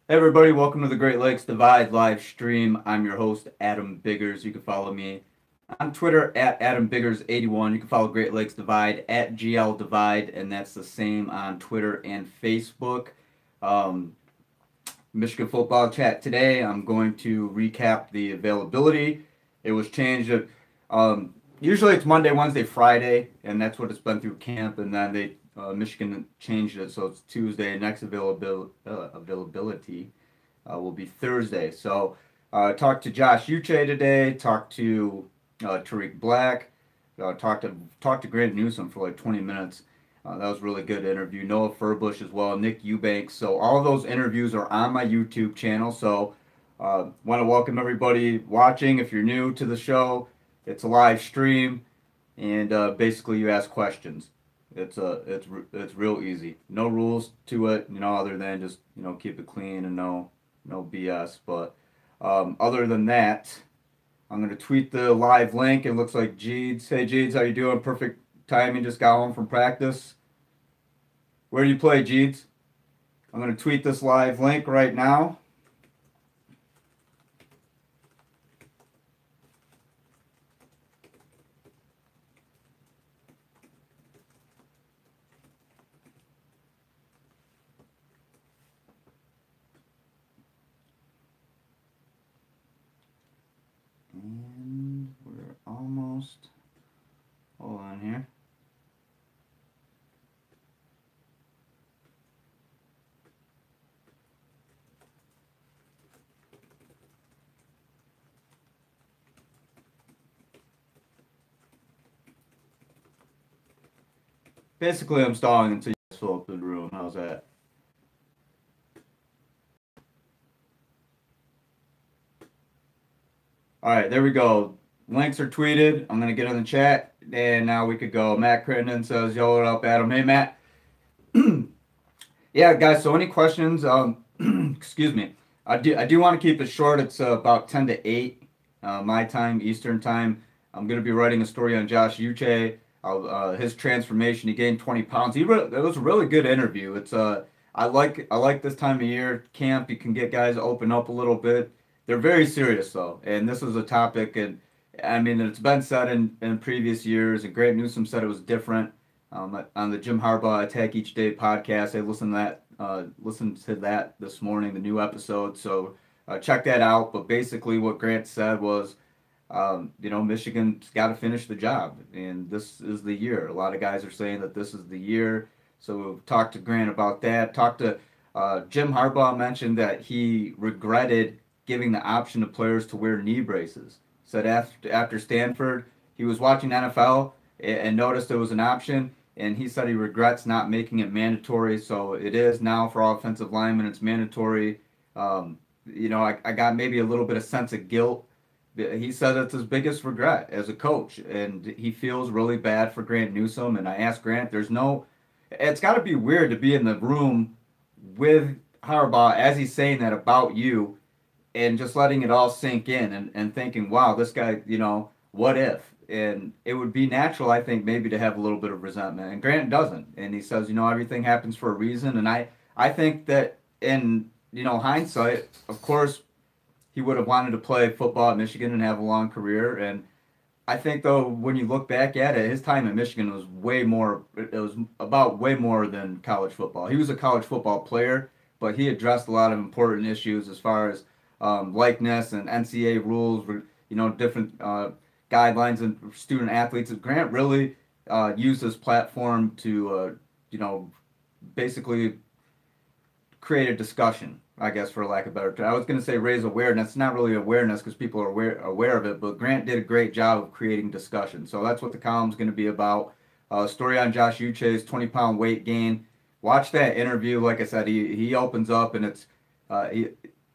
Hey everybody, welcome to the Great Lakes Divide live stream. I'm your host, Adam Biggers. You can follow me on Twitter at AdamBiggers81. You can follow Great Lakes Divide at GL Divide, and that's the same on Twitter and Facebook. Um, Michigan football chat today. I'm going to recap the availability. It was changed. Usually it's Monday, Wednesday, Friday, and that's what it's been through camp. And then Michigan changed it, so it's Tuesday. Next availability will be Thursday. So talked to Josh Uche today. Talked to Tarik Black. Talked to Grant Newsome for like 20 minutes. That was a really good interview. Noah Furbush as well, Nick Eubanks. So all of those interviews are on my YouTube channel. So want to welcome everybody watching. If you're new to the show, it's a live stream, and basically you ask questions. It's real easy. No rules to it, other than just keep it clean and no BS. But other than that, I'm gonna tweet the live link. It looks like Jeeds. Hey Jeeds, how you doing? Perfect timing. Just got home from practice. Where do you play, Jeeds? I'm gonna tweet this live link right now. And we're almost. Hold on here. Basically, I'm stalling until you guys fill up the room. How's that? All right, there we go. Links are tweeted. I'm gonna get in the chat, and now we could go. Matt Crittenden says, "Yo, what up, Adam?" Hey, Matt. Yeah, guys. So, any questions? Excuse me. I do want to keep it short. It's about 10 to 8, my time, Eastern time. I'm gonna be writing a story on Josh Uche, his transformation. He gained 20 pounds. It was a really good interview. I like this time of year camp. You can get guys to open up a little bit. They're very serious though, and this is a topic. And I mean, it's been said in previous years. And Grant Newsome said it was different on the Jim Harbaugh Attack Each Day podcast. I listened to that this morning, the new episode. So check that out. But basically, what Grant said was, Michigan's got to finish the job, and this is the year. A lot of guys are saying that this is the year. So we've talked to Grant about that. Talked to Jim Harbaugh mentioned that he regretted giving the option to players to wear knee braces. Said after Stanford, he was watching NFL and noticed there was an option, and he said he regrets not making it mandatory. So it is now for all offensive linemen. It's mandatory. I got maybe a little bit of sense of guilt. He said it's his biggest regret as a coach, and he feels really bad for Grant Newsome. And I asked Grant, it's got to be weird to be in the room with Harbaugh as he's saying that about you, and just letting it all sink in, and thinking, wow, this guy, what if? And it would be natural, I think, maybe to have a little bit of resentment. And Grant doesn't. And he says, everything happens for a reason. And I think that in, hindsight, of course, he would have wanted to play football at Michigan and have a long career. And I think, though, when you look back at it, his time at Michigan was way more, it was about way more than college football. He was a college football player, but he addressed a lot of important issues as far as likeness and NCAA rules, different guidelines and student athletes. Grant really used his platform to, basically create a discussion, I guess, for lack of a better term. I was going to say raise awareness. Not really awareness because people are aware of it, but Grant did a great job of creating discussion. So that's what the column's going to be about. Story on Josh Uche's 20-pound weight gain. Watch that interview. Like I said, he opens up, and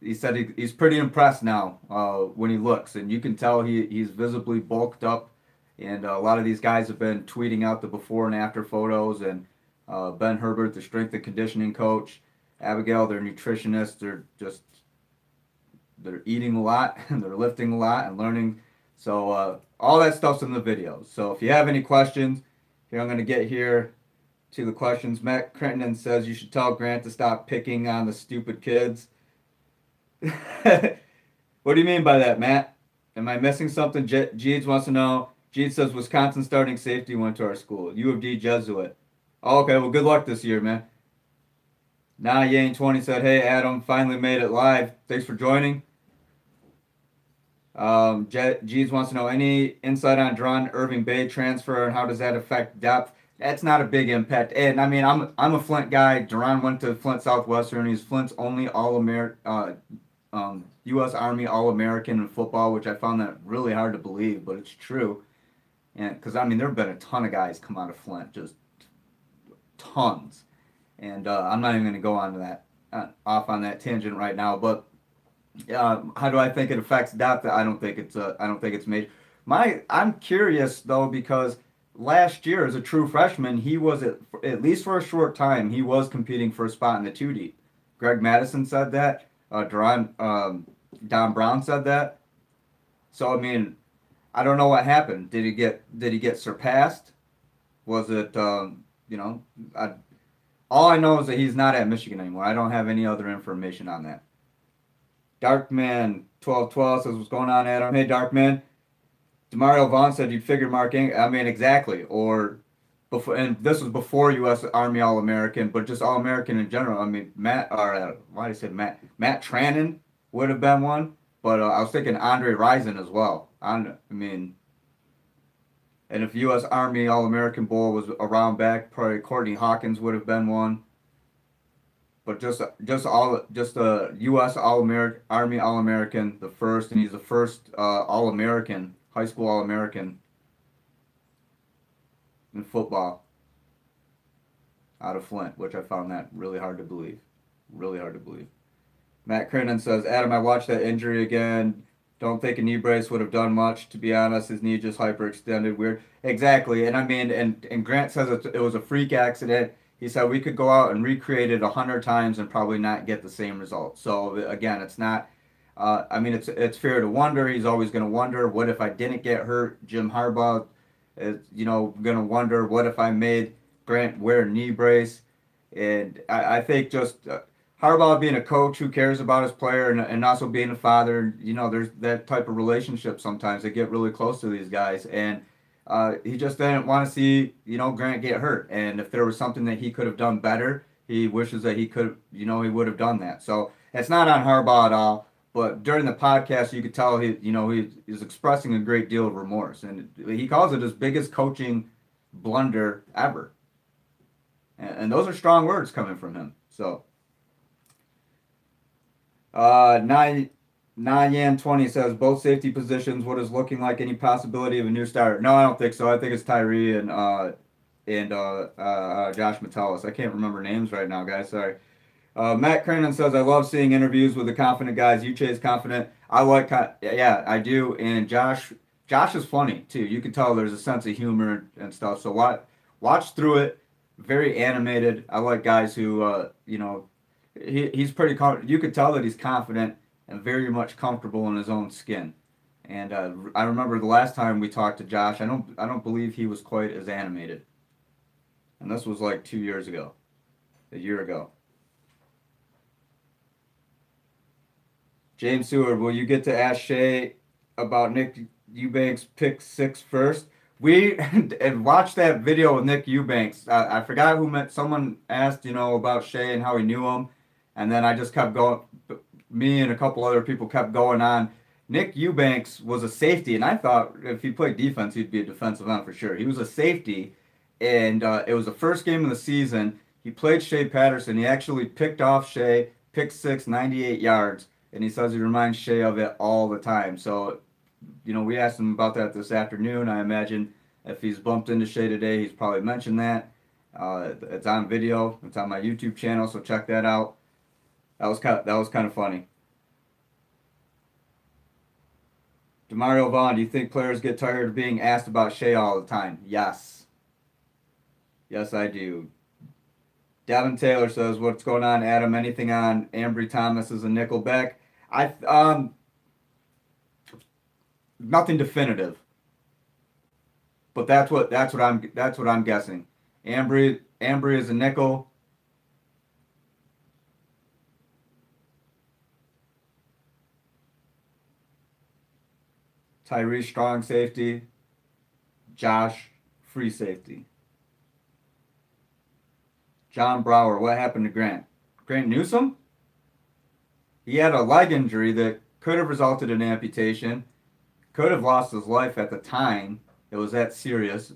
he said he's pretty impressed now when he looks, and you can tell he's visibly bulked up. And a lot of these guys have been tweeting out the before and after photos. And Ben Herbert, the strength and conditioning coach, Abigail, their nutritionist, they're eating a lot and they're lifting a lot and learning. So all that stuff's in the videos. So if you have any questions, here I'm going to get here to the questions. Matt Crittenden says you should tell Grant to stop picking on the stupid kids. What do you mean by that, Matt? Am I missing something? Jeeds wants to know. Jeeds says Wisconsin starting safety went to our school. U of D Jesuit. Oh, okay, well, good luck this year, man. Nah, Yang 20 said, hey, Adam, finally made it live. Thanks for joining. Jeeds wants to know any insight on Dron Irving Bay transfer and how does that affect depth? That's not a big impact. And I mean, I'm a Flint guy. Duran went to Flint Southwestern. He's Flint's only U.S. Army All-American in football, which I found that really hard to believe, but it's true. And because I mean, there have been a ton of guys come out of Flint, just tons. And I'm not even going to go on to that off on that tangent right now. But how do I think it affects depth? I don't think it's major. I'm curious though because last year as a true freshman, he was at least for a short time he was competing for a spot in the two deep. Greg Madison said that. Don Brown said that. So I mean, I don't know what happened. Did he get surpassed? Was it you know? All I know is that he's not at Michigan anymore. I don't have any other information on that. Darkman 1212 says, what's going on, Adam? Hey, Darkman. Demario Vaughn said you'd figure I mean, exactly. Or before, and this was before U.S. Army All-American, but just All-American in general. I mean, why did I say Matt? Matt Trannon would have been one, but I was thinking Andre Rison as well. I mean, and if U.S. Army All-American Bowl was around back, probably Courtney Hawkins would have been one. But just a U.S. Army All-American, the first, and he's the first All-American, high school All-American in football out of Flint, which I found that really hard to believe. Really hard to believe. Matt Crinan says, Adam, I watched that injury again. Don't think a knee brace would have done much, to be honest. His knee just hyperextended. Weird. Exactly. And I mean, and Grant says it was a freak accident. He said we could go out and recreate it 100 times and probably not get the same result. So again, it's not. I mean, it's fair to wonder. He's always going to wonder, what if I didn't get hurt? Jim Harbaugh is, going to wonder, what if I made Grant wear a knee brace? And I think just Harbaugh being a coach who cares about his player and also being a father, there's that type of relationship sometimes. They get really close to these guys. And he just didn't want to see, Grant get hurt. And if there was something that he could have done better, he wishes that he could, he would have done that. So it's not on Harbaugh at all. But during the podcast, you could tell he is expressing a great deal of remorse, and he calls it his biggest coaching blunder ever. And those are strong words coming from him. So, Nayan20 says both safety positions. What is looking like any possibility of a new starter? No, I don't think so. I think it's Tyree and Josh Metellus. I can't remember names right now, guys. Sorry. Matt Kernan says, I love seeing interviews with the confident guys. Uche is confident. Yeah, I do. And Josh is funny, too. You can tell there's a sense of humor and stuff. So watch through it. Very animated. I like guys who, he's pretty confident. You could tell that he's confident and very much comfortable in his own skin. And I remember the last time we talked to Josh, I don't believe he was quite as animated. And this was like 2 years ago, a year ago. James Seward, will you get to ask Shea about Nick Eubanks' pick 6 first? We and watched that video with Nick Eubanks. I forgot someone asked, about Shea and how he knew him. And then I just kept going. Me and a couple other people kept going on. Nick Eubanks was a safety, and I thought if he played defense, he'd be a defensive end for sure. He was a safety, and it was the first game of the season. He played Shea Patterson. He actually picked off Shea, picked 6, 98 yards. And he says he reminds Shea of it all the time. So, we asked him about that this afternoon. I imagine if he's bumped into Shea today, he's probably mentioned that. It's on video. It's on my YouTube channel, so check that out. That was kind of funny. Demario Vaughn, do you think players get tired of being asked about Shea all the time? Yes. Yes, I do. Davin Taylor says, what's going on, Adam? Anything on Ambry Thomas as a nickelback? Nothing definitive. But that's what I'm guessing. Ambry is a nickel. Tyree, strong safety. Josh, free safety. John Brower, what happened to Grant? Grant Newsome? He had a leg injury that could have resulted in amputation, could have lost his life at the time. It was that serious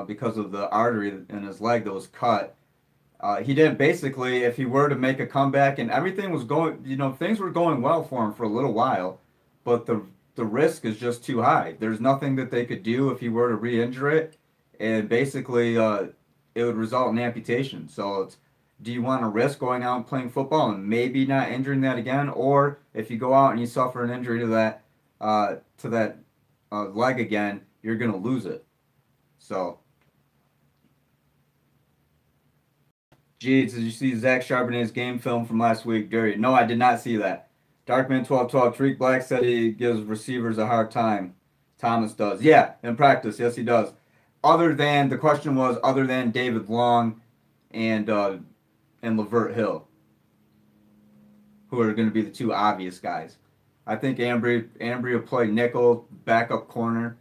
because of the artery in his leg that was cut. He didn't basically, if he were to make a comeback and everything was going, things were going well for him for a little while, but the risk is just too high. There's nothing that they could do if he were to re-injure it, and basically it would result in amputation. So do you want to risk going out and playing football and maybe not injuring that again, or if you go out and you suffer an injury to that leg again, you're gonna lose it. So, geez, did you see Zach Charbonnet's game film from last week? Dirty. No, I did not see that. Darkman1212, Tarik Black said he gives receivers a hard time. Thomas does. Yeah, in practice, yes he does. The question was other than David Long and Lavert Hill, who are going to be the two obvious guys. I think Ambry will play nickel, backup corner.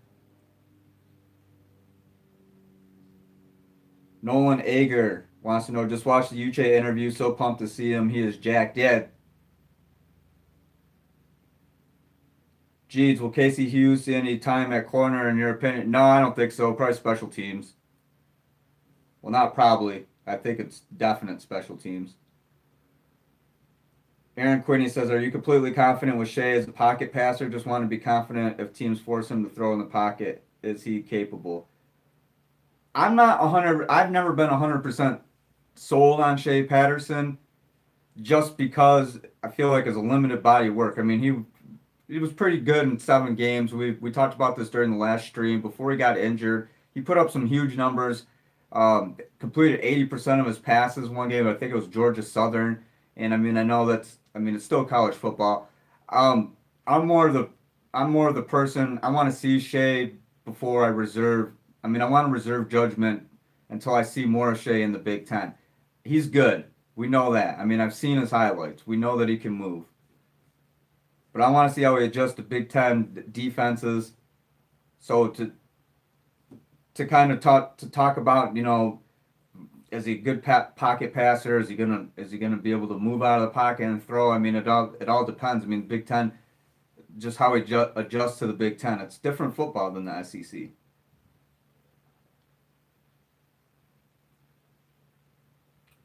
Nolan Ager wants to know, just watch the Uche interview, so pumped to see him. He is jacked. Yeah. Jeez, will Casey Hughes see any time at corner in your opinion? No, I don't think so. Probably special teams. Well, not probably. I think it's definite special teams. Aaron Quinney says, are you completely confident with Shea as a pocket passer? Just want to be confident if teams force him to throw in the pocket. Is he capable? I'm not 100. I've never been 100% sold on Shea Patterson just because I feel like it's a limited body of work. I mean, he was pretty good in 7 games. We talked about this during the last stream. Before he got injured, he put up some huge numbers. Completed 80% of his passes one game. I think it was Georgia Southern. And I mean, it's still college football. I'm more of the person. I want to see Shea before I reserve. I want to reserve judgment until I see more of Shea in the Big Ten. He's good. We know that. I've seen his highlights. We know that he can move. But I want to see how he adjusts to Big Ten defenses. So to kind of talk about, is he a good pocket passer? Is he gonna be able to move out of the pocket and throw? It all depends. Big Ten, just how he adjusts to the Big Ten. It's different football than the SEC.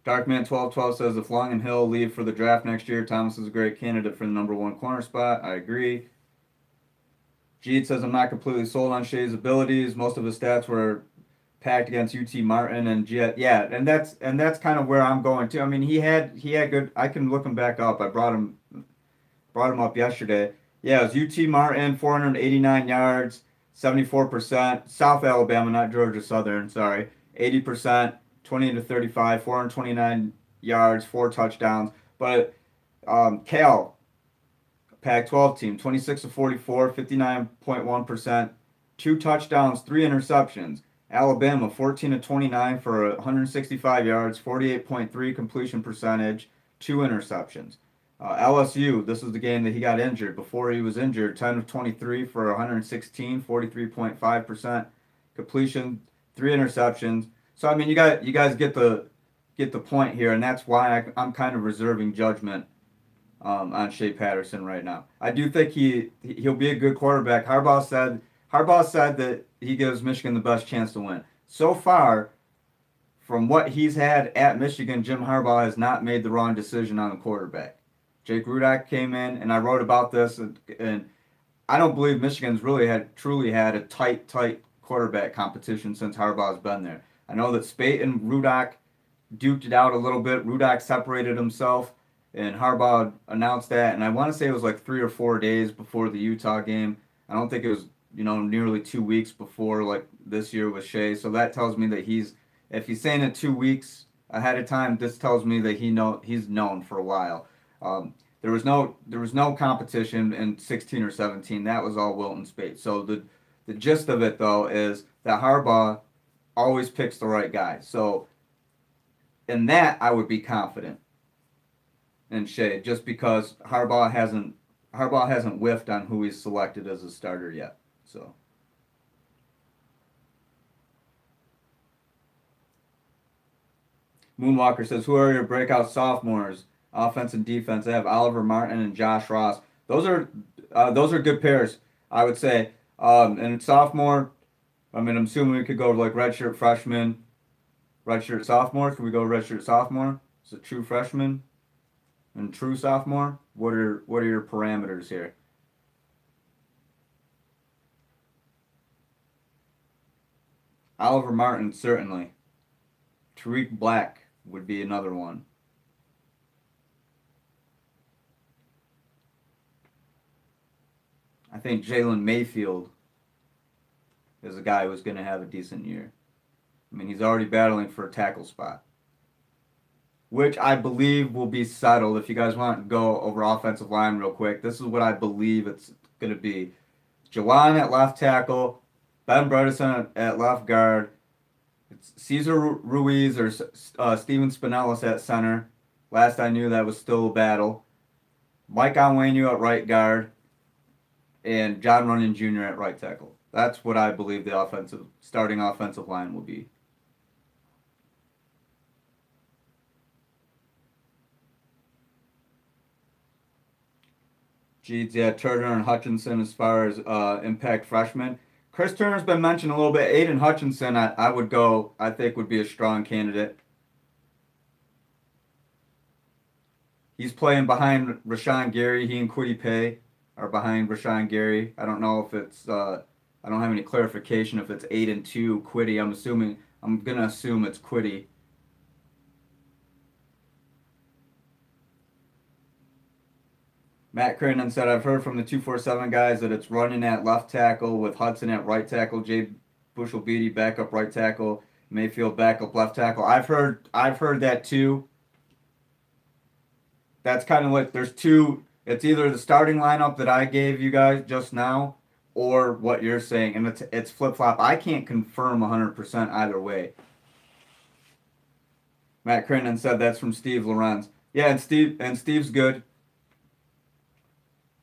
Darkman1212 says if Long and Hill leave for the draft next year, Thomas is a great candidate for the #1 corner spot. I agree. Jeet says I'm not completely sold on Shea's abilities. Most of his stats were packed against UT Martin and Jet. Yeah, and that's kind of where I'm going to. He had good. I can look him back up. I brought him up yesterday. Yeah, it was UT Martin, 489 yards, 74%. South Alabama, not Georgia Southern. Sorry, 80%. 20 to 35, 429 yards, 4 touchdowns. But Cal, Pac-12 team, 26 to 44, 59.1%, 2 touchdowns, 3 interceptions. Alabama, 14 to 29 for 165 yards, 48.3 completion percentage, 2 interceptions. LSU, this is the game that he got injured. Before he was injured, 10 of 23 for 116, 43.5% completion, 3 interceptions. So you guys get the point here, and that's why I'm kind of reserving judgment on Shea Patterson right now. I do think he'll be a good quarterback. Harbaugh said that he gives Michigan the best chance to win. So far, from what he's had at Michigan, Jim Harbaugh has not made the wrong decision on the quarterback. Jake Rudock came in, and I wrote about this, and I don't believe Michigan's truly had a tight quarterback competition since Harbaugh's been there. I know that Spate and Rudock duked it out a little bit. Rudock separated himself, and Harbaugh announced that. And I want to say it was like 3 or 4 days before the Utah game. I don't think it was, nearly 2 weeks before like this year with Shea. So that tells me that if he's saying it 2 weeks ahead of time, this tells me that he's known for a while. There was no competition in 16 or 17. That was all Wilton Spate. So the gist of it though is that Harbaugh always picks the right guy. So in that, I would be confident in Shea, just because Harbaugh hasn't whiffed on who he's selected as a starter yet. So. Moonwalker says, who are your breakout sophomores? Offense and defense. I have Oliver Martin and Josh Ross. Those are good pairs, I would say. And sophomore, I mean, I'm assuming we could go like redshirt freshman, redshirt sophomore. Can we go redshirt sophomore? Is it true freshman and true sophomore? What are your parameters here? Oliver Martin, certainly. Tarik Black would be another one. I think Jalen Mayfield is a guy who's going to have a decent year. I mean, he's already battling for a tackle spot, which I believe will be settled. If you guys want to go over offensive line real quick, this is what I believe it's going to be. Jawan at left tackle, Ben Bredesen at left guard, it's Cesar Ruiz or Steven Spinellis at center. Last I knew, that was still a battle. Mike Onwenu at right guard, and John Runyon Jr. at right tackle. That's what I believe the starting offensive line will be. Jeez, yeah, Turner and Hutchinson as far as impact freshmen. Chris Turner's been mentioned a little bit. Aiden Hutchinson, I think would be a strong candidate. He's playing behind Rashawn Gary. He and Kwity Paye are behind Rashawn Gary. I don't know if it's, I don't have any clarification if it's 8 and 2 Kwity. I'm going to assume it's Kwity. Matt Crittenden said, I've heard from the 247 guys that it's running at left tackle with Hudson at right tackle, Jay Bushell-Beatty backup right tackle, Mayfield backup left tackle. I've heard that too. That's kind of like there's two. It's either the starting lineup that I gave you guys just now or what you're saying, and it's flip-flop. I can't confirm 100% either way. Matt Crittenden said that's from Steve Lorenz. Yeah, and Steve's good.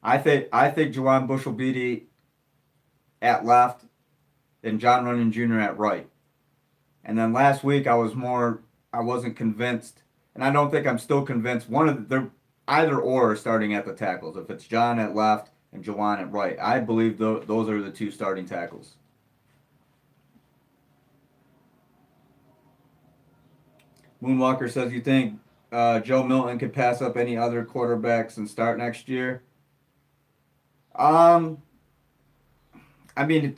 I think Jawan Bushell-Beatty at left and John Runyon Jr. at right. And then last week I wasn't convinced, and I don't think I'm still convinced. They're either or starting at the tackles. If it's John at left and Jawan at right, I believe those are the two starting tackles. Moonwalker says, you think Joe Milton could pass up any other quarterbacks and start next year? I mean,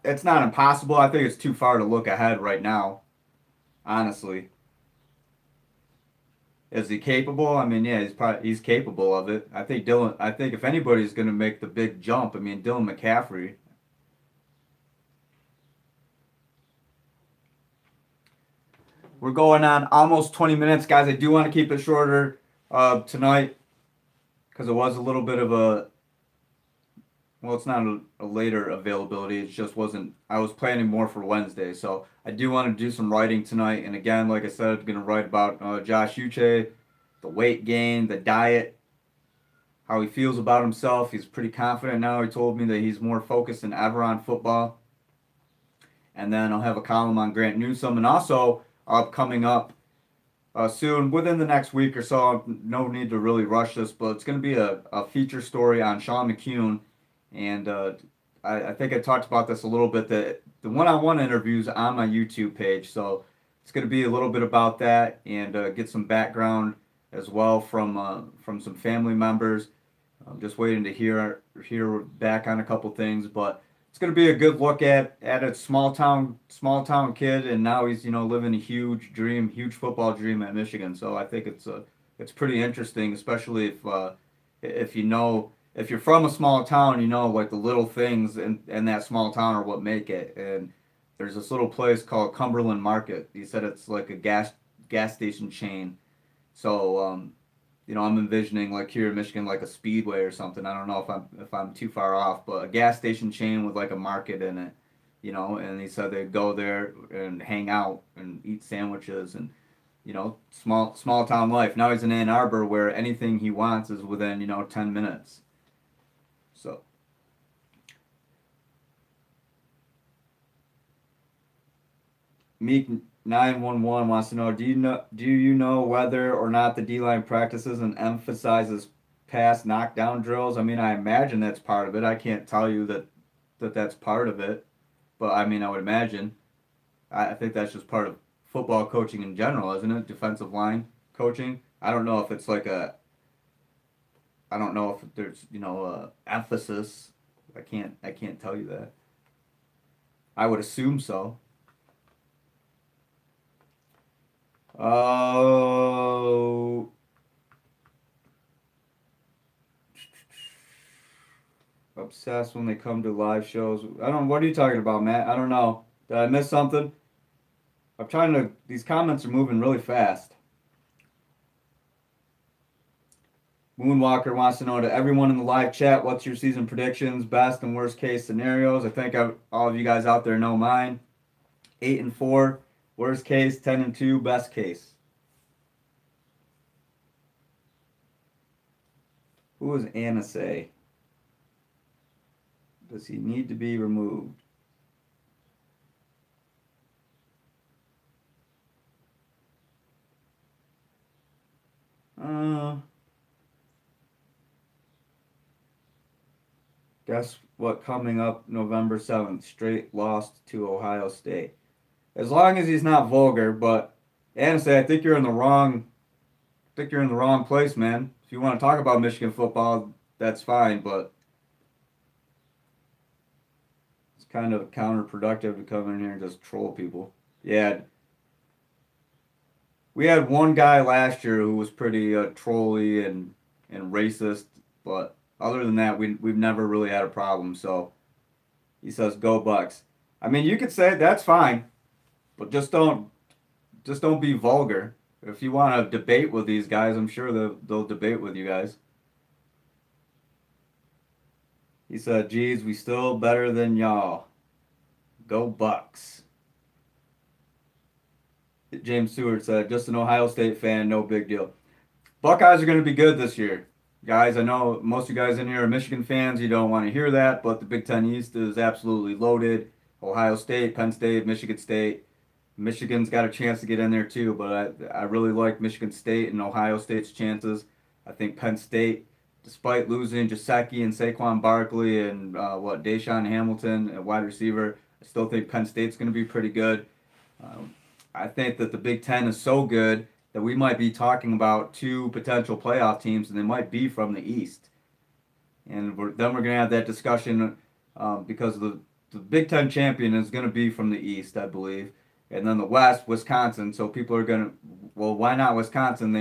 it's not impossible. I think it's too far to look ahead right now, honestly. Is he capable? I mean, yeah, he's capable of it. I think if anybody's going to make the big jump, I mean, Dylan McCaffrey. We're going on almost 20 minutes, guys. I do want to keep it shorter tonight because it was a little bit of well, it's not a later availability. It just wasn't. I was planning more for Wednesday, so I do want to do some writing tonight. And again, like I said, I'm going to write about Josh Uche, the weight gain, the diet, how he feels about himself. He's pretty confident now. He told me that he's more focused than ever on football. And then I'll have a column on Grant Newsome, and also coming up soon, within the next week or so. No need to really rush this, but it's going to be a feature story on Sean McCune. And I think I talked about this a little bit, the one-on-one interviews on my YouTube page. So it's going to be a little bit about that and get some background as well from some family members. I'm just waiting to hear back on a couple things, but it's going to be a good look at a small town kid, and now he's living a huge football dream at Michigan. So I think it's pretty interesting, especially if you're from a small town, like the little things in that small town are what make it. And there's this little place called Cumberland Market. He said it's like a gas station chain. So I'm envisioning like here in Michigan like a Speedway or something. I don't know if I'm too far off, but a gas station chain with like a market in it, and he said they'd go there and hang out and eat sandwiches and small town life. Now he's in Ann Arbor where anything he wants is within 10 minutes. So Meek 911 wants to know, do you know whether or not the D-line practices and emphasizes pass knockdown drills? I mean, I imagine that's part of it. I can't tell you that's part of it, but I mean, I would imagine. I think that's just part of football coaching in general, isn't it? Defensive line coaching. I don't know if it's like a. I don't know if there's emphasis. I can't tell you that. I would assume so. Oh, obsessed when they come to live shows. I don't. What are you talking about, Matt? I don't know. Did I miss something? I'm trying to. These comments are moving really fast. Moonwalker wants to know to everyone in the live chat, what's your season predictions, best and worst case scenarios? I think all of you guys out there know mine. 8-4, worst case. 10-2, best case. Who is Anna say? Does he need to be removed? Guess what? Coming up November 7th, straight lost to Ohio State. As long as he's not vulgar, but honestly, I think you're in the wrong. I think you're in the wrong place, man. If you want to talk about Michigan football, that's fine, but it's kind of counterproductive to come in here and just troll people. Yeah, we had one guy last year who was pretty trolly and racist, but other than that, we've never really had a problem. So he says, "Go Bucks." I mean, you could say that's fine, but just don't be vulgar. If you want to debate with these guys, I'm sure they'll debate with you guys. He said, "Geez, we still better than y'all. Go Bucks." James Stewart said, "Just an Ohio State fan, no big deal." Buckeyes are going to be good this year. Guys, I know most of you guys in here are Michigan fans. You don't want to hear that, but the Big Ten East is absolutely loaded. Ohio State, Penn State, Michigan State. Michigan's got a chance to get in there too, but I really like Michigan State and Ohio State's chances. I think Penn State, despite losing Gesicki and Saquon Barkley and Deshaun Hamilton at wide receiver, I still think Penn State's going to be pretty good. Um, I think that the Big Ten is so good that we might be talking about two potential playoff teams, and they might be from the East. And then we're going to have that discussion because the Big Ten champion is going to be from the East, I believe. And then the West, Wisconsin. So people are going to, well, why not Wisconsin?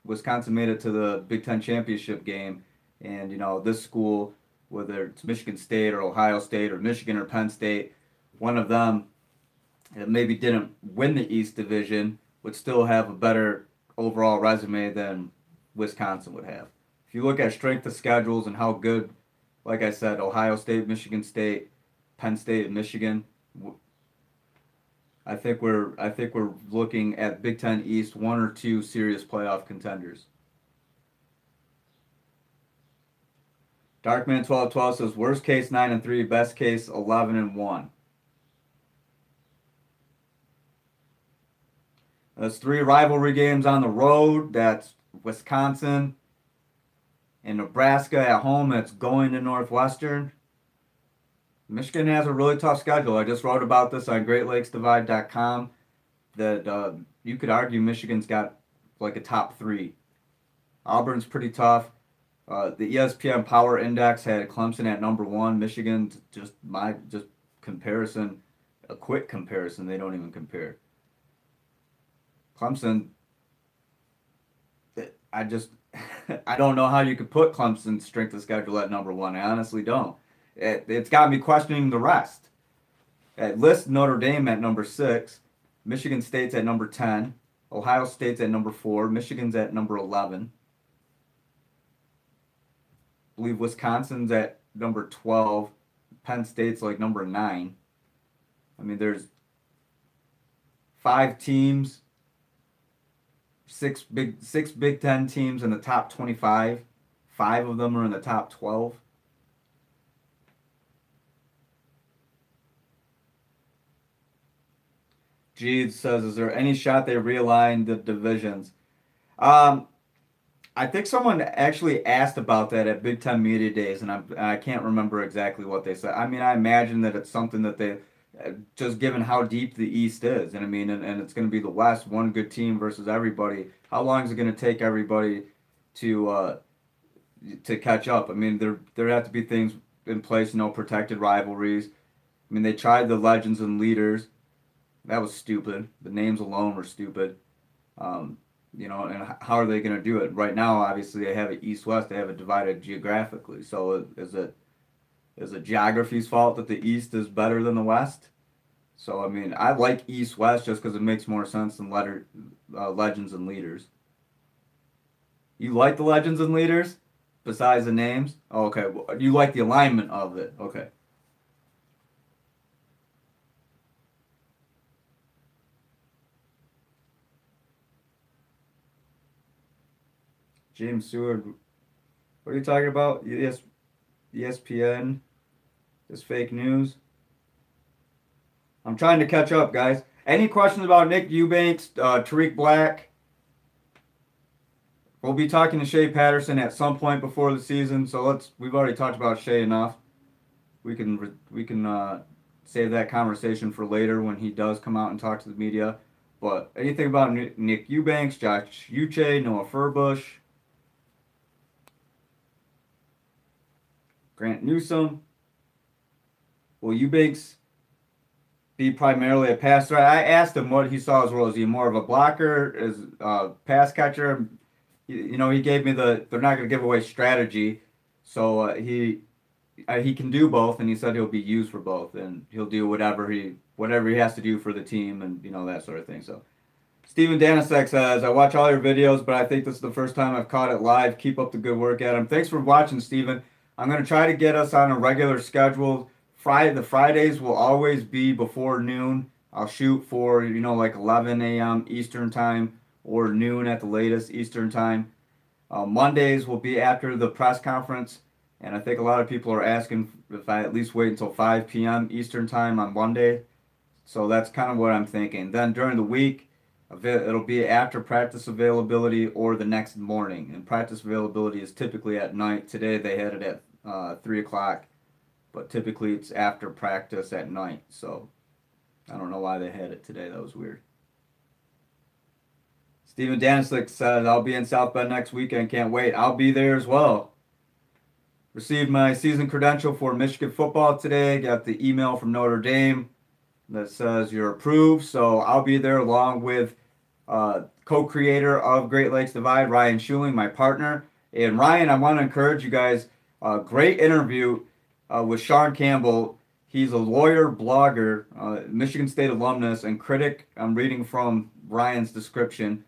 Wisconsin made it to the Big Ten championship game. And, this school, whether it's Michigan State or Ohio State or Michigan or Penn State, one of them that maybe didn't win the East Division would still have a better overall resume than Wisconsin would have. If you look at strength of schedules and how good, like I said, Ohio State, Michigan State, Penn State, and Michigan, I think we're looking at Big Ten East one or two serious playoff contenders. Darkman1212 says worst case 9-3, best case 11-1. That's 3 rivalry games on the road. That's Wisconsin and Nebraska at home. That's going to Northwestern. Michigan has a really tough schedule. I just wrote about this on GreatLakesDivide.com that you could argue Michigan's got like a top 3. Auburn's pretty tough. The ESPN Power Index had Clemson at number 1. Michigan, just comparison, a quick comparison. They don't even compare. Clemson, I don't know how you could put Clemson's strength of schedule at number 1. I honestly don't. It's got me questioning the rest. List Notre Dame at number 6. Michigan State's at number 10. Ohio State's at number 4. Michigan's at number 11. I believe Wisconsin's at number 12. Penn State's like number 9. I mean, there's 5 teams, 6 Big Ten teams in the top 25. 5 of them are in the top 12. Jeeves says, "Is there any shot they realign the divisions?" Um, I think someone actually asked about that at Big Ten Media Days, and I can't remember exactly what they said. I mean, I imagine that it's something that they, just given how deep the East is, and I mean, and it's going to be the West, one good team versus everybody. How long is it going to take everybody to catch up? I mean, there have to be things in place, protected rivalries. I mean, they tried the legends and leaders. That was stupid. The names alone were stupid. Um, and how are they going to do it? Right now, obviously, they have it east-west. They have it divided geographically. So is it geography's fault that the East is better than the West? So, I mean, I like east-west just because it makes more sense than legends and leaders. You like the legends and leaders? Besides the names? Oh, okay. Well, you like the alignment of it. Okay. James Seward. What are you talking about? ESPN? This fake news? I'm trying to catch up, guys. Any questions about Nick Eubanks, Tarik Black? We'll be talking to Shea Patterson at some point before the season, so we've already talked about Shea enough. We can save that conversation for later when he does come out and talk to the media. But anything about Nick Eubanks, Josh Uche, Noah Furbush, Grant Newsome? Will Eubanks be primarily a passer? I asked him what he saw as well. Is he more of a blocker? Is a pass catcher? He gave me they're not going to give away strategy, so he can do both, and he said he'll be used for both, and he'll do whatever he has to do for the team, and that sort of thing. So, Steven Danasek says, "I watch all your videos, but I think this is the first time I've caught it live. Keep up the good work, Adam." Thanks for watching, Steven. I'm going to try to get us on a regular schedule. The Fridays will always be before noon. I'll shoot for like 11 a.m. Eastern time or noon at the latest Eastern time. Mondays will be after the press conference, and I think a lot of people are asking if I at least wait until 5 p.m. Eastern time on Monday. So that's kind of what I'm thinking. Then during the week, it'll be after practice availability or the next morning. And practice availability is typically at night. Today they had it at 3 o'clock, but typically it's after practice at night. So I don't know why they had it today. That was weird. Steven Danislik said, "I'll be in South Bend next weekend. Can't wait." I'll be there as well. Received my season credential for Michigan football today. Got the email from Notre Dame that says you're approved. So I'll be there along with co-creator of Great Lakes Divide, Ryan Schuling, my partner. And Ryan, I want to encourage you guys. Great interview with Sean Campbell. He's a lawyer, blogger, Michigan State alumnus, and critic. I'm reading from Ryan's description.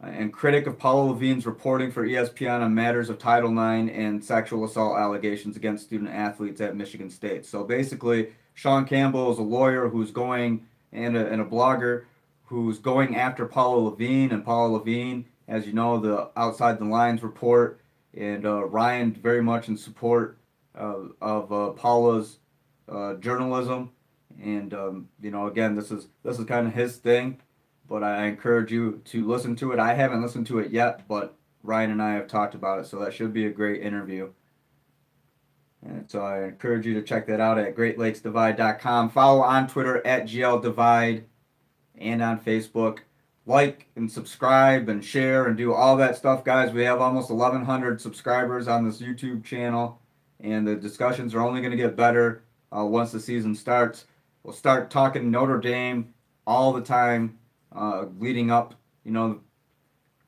And critic of Paula Levine's reporting for ESPN on matters of Title IX and sexual assault allegations against student athletes at Michigan State. So basically, Sean Campbell is a lawyer who's going and a blogger who's going after Paula Levine. And Paula Levine, as you know, the Outside the Lines report, and Ryan very much in support of Paula's journalism. And again, this is kind of his thing. But I encourage you to listen to it. I haven't listened to it yet, but Ryan and I have talked about it, so that should be a great interview. And so I encourage you to check that out at GreatLakesDivide.com. Follow on Twitter at GLDivide and on Facebook. Like and subscribe and share and do all that stuff, guys. We have almost 1,100 subscribers on this YouTube channel, and the discussions are only going to get better once the season starts. We'll start talking Notre Dame all the time. Leading up,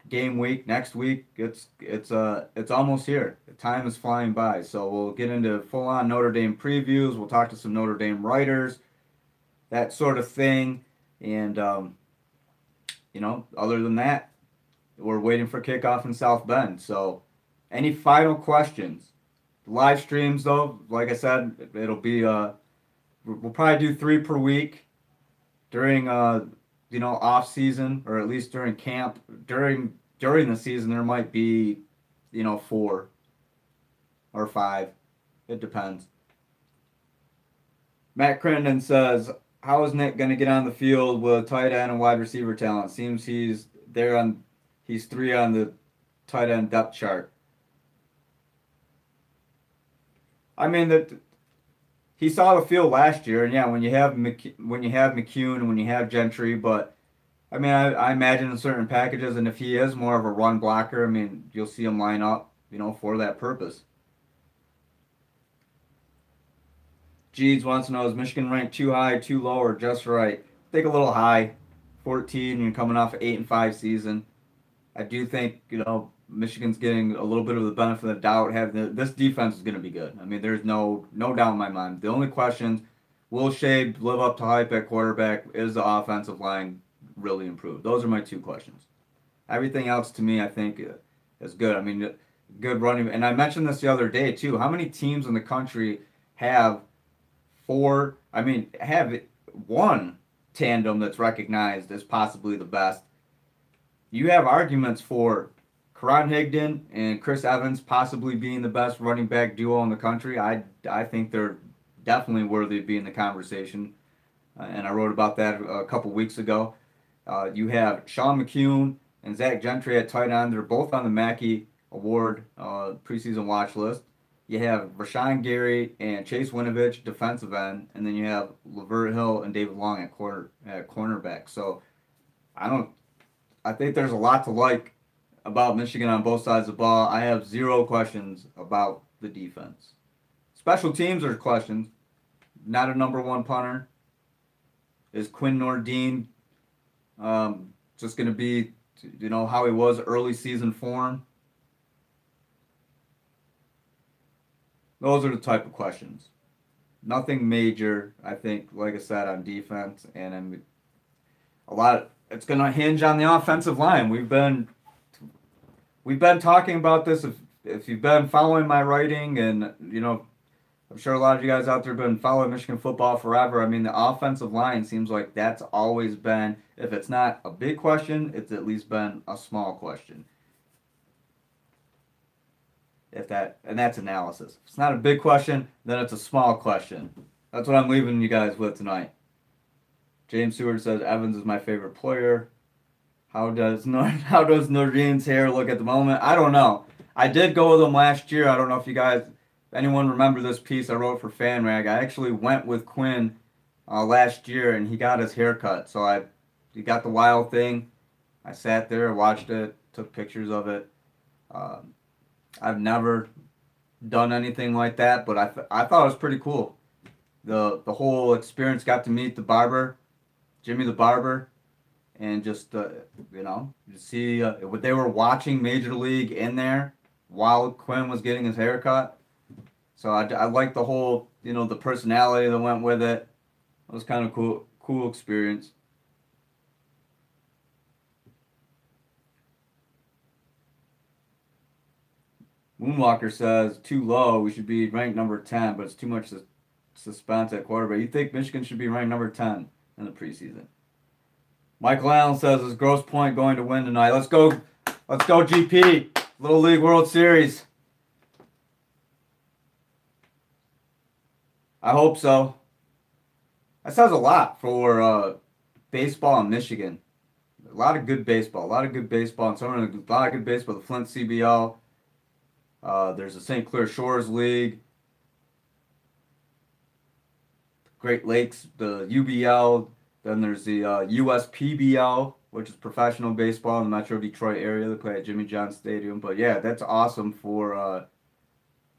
game week next week. It's almost here. The time is flying by. So we'll get into full on Notre Dame previews. We'll talk to some Notre Dame writers, that sort of thing. And other than that, we're waiting for kickoff in South Bend. So, any final questions? Live streams, though, like I said, it'll be we'll probably do 3 per week during off season, or at least during camp. During the season, there might be 4 or 5. It depends. Matt Crittenden says, how is Nick going to get on the field with tight end and wide receiver talent? Seems he's 3 on the tight end depth chart. I mean that he saw the field last year, and yeah, when you have McCune and when you have Gentry, but I mean I imagine in certain packages, and if he is more of a run blocker, I mean you'll see him line up, for that purpose. Jeeds wants to know, is Michigan ranked too high, too low, or just right? I think a little high. 14 and coming off an 8-5 season. I do think, Michigan's getting a little bit of the benefit of the doubt. This defense is going to be good. I mean, there's no doubt in my mind. The only questions, will Shea live up to hype at quarterback? Is the offensive line really improved? Those are my 2 questions. Everything else to me, I think, is good. I mean, good running. And I mentioned this the other day, too. How many teams in the country have have one tandem that's recognized as possibly the best? You have arguments for Karan Higdon and Chris Evans possibly being the best running back duo in the country. I think they're definitely worthy of being in the conversation, and I wrote about that a couple weeks ago. You have Sean McCune and Zach Gentry at tight end. They're both on the Mackey Award preseason watch list. You have Rashawn Gary and Chase Winovich, defensive end, and then you have Lavert Hill and David Long at cornerback. So I think there's a lot to like about Michigan on both sides of the ball. I have 0 questions about the defense. Special teams are questions. Not a number 1 punter. Is Quinn Nordine just going to be, how he was early season form? Those are the type of questions. Nothing major, I think, like I said, on defense. And it's going to hinge on the offensive line. We've been talking about this. If you've been following my writing, and I'm sure a lot of you guys out there have been following Michigan football forever. I mean, the offensive line seems like that's always been, if it's not a big question, it's at least been a small question. And that's analysis. If it's not a big question, then it's a small question. That's what I'm leaving you guys with tonight. James Seward says Evans is my favorite player. How does Nordine's hair look at the moment? I don't know. I did go with him last year. I don't know if anyone remember this piece I wrote for FanRag. I actually went with Quinn last year, and he got his hair cut. So he got the wild thing. I sat there, watched it, took pictures of it. I've never done anything like that, but I thought it was pretty cool. The whole experience, got to meet the barber, Jimmy the barber, and just see what they were watching Major League in there while Quinn was getting his hair cut. So I like the whole, the personality that went with it. It was kind of cool experience. Moonwalker says, too low. We should be ranked number 10, but it's too much suspense at quarterback. You think Michigan should be ranked number 10 in the preseason? Michael Allen says, is Grosse Pointe going to win tonight? Let's go GP. Little League World Series. I hope so. That says a lot for baseball in Michigan. A lot of good baseball. And a lot of good baseball. The Flint CBL. There's the St. Clair Shores League, Great Lakes, the UBL. Then there's the USPBL, which is professional baseball in the Metro Detroit area. They play at Jimmy John Stadium. But yeah, that's awesome for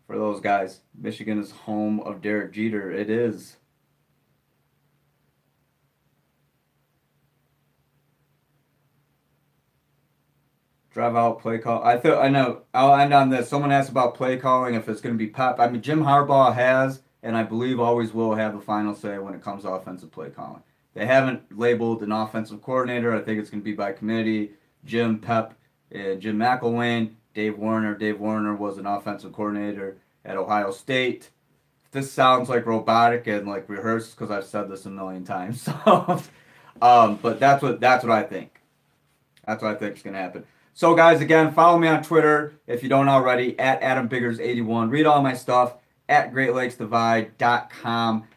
those guys. Michigan is home of Derek Jeter. It is. Drive out play call. I know. I'll end on this. Someone asked about play calling, if it's going to be Pep. I mean, Jim Harbaugh has, and I believe always will have the final say when it comes to offensive play calling. They haven't labeled an offensive coordinator. I think it's going to be by committee. Jim, Pep, Jim McElwain, Dave Warner. Dave Warner was an offensive coordinator at Ohio State. This sounds like robotic and like rehearsed because I've said this a million times. So, but that's what I think. That's what I think is going to happen. So, guys, again, follow me on Twitter if you don't already, at AdamBiggers81. Read all my stuff at GreatLakesDivide.com.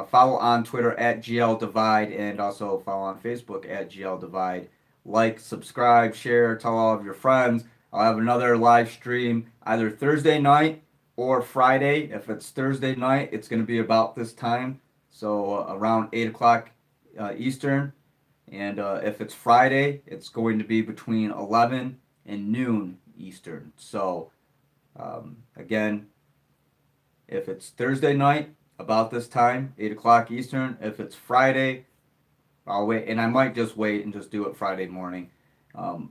Follow on Twitter at GL Divide, and also follow on Facebook at GL Divide. Like, subscribe, share, tell all of your friends. I'll have another live stream either Thursday night or Friday. If it's Thursday night, it's going to be about this time, so around 8 o'clock Eastern. And if it's Friday, it's going to be between 11 and noon Eastern. So, again, if it's Thursday night, about this time, 8 o'clock Eastern. If it's Friday, I'll wait, and I might just wait and just do it Friday morning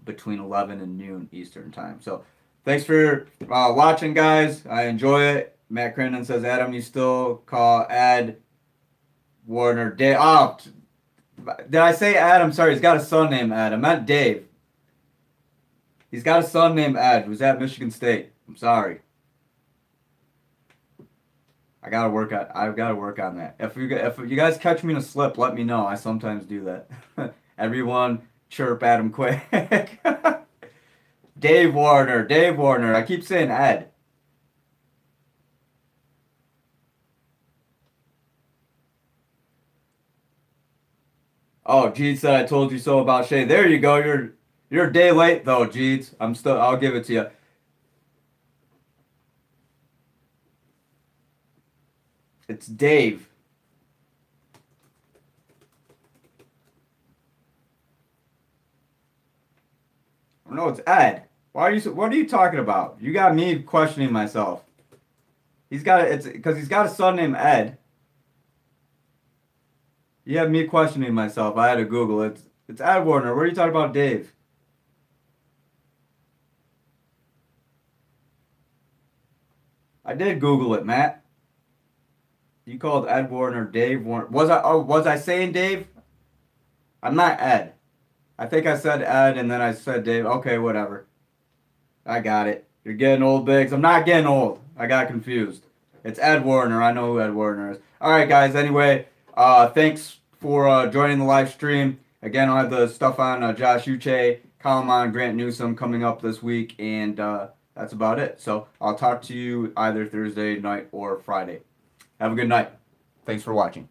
between 11 and noon Eastern time. So, thanks for watching, guys. I enjoy it. Matt Crandon says, Adam, you still call Ad Warner Dave. Oh, did I say Ad? I'm sorry. He's got a son named Ad. I meant Dave. He's got a son named Ed who's at Michigan State. I'm sorry. I've got to work on that. If you guys catch me in a slip, let me know. I sometimes do that. Everyone chirp Adam quick. Dave Warner. I keep saying Ed. Oh, Jeet said I told you so about Shea. There you go. You're a day late though, Jeet. I'll give it to you. It's Dave. No, it's Ed. What are you talking about? You got me questioning myself. It's because he's got a son named Ed. You have me questioning myself. I had to Google it. It's Ed Warner. What are you talking about, Dave? I did Google it, Matt. You called Ed Warner Dave Warner. Was I saying Dave? I'm not Ed. I think I said Ed and then I said Dave. Okay, whatever. I got it. You're getting old, Biggs. I'm not getting old. I got confused. It's Ed Warner. I know who Ed Warner is. All right, guys. Anyway, thanks for joining the live stream. Again, I'll have the stuff on Josh Uche, column on Grant Newsome coming up this week, and that's about it. So I'll talk to you either Thursday night or Friday. Have a good night. Thanks for watching.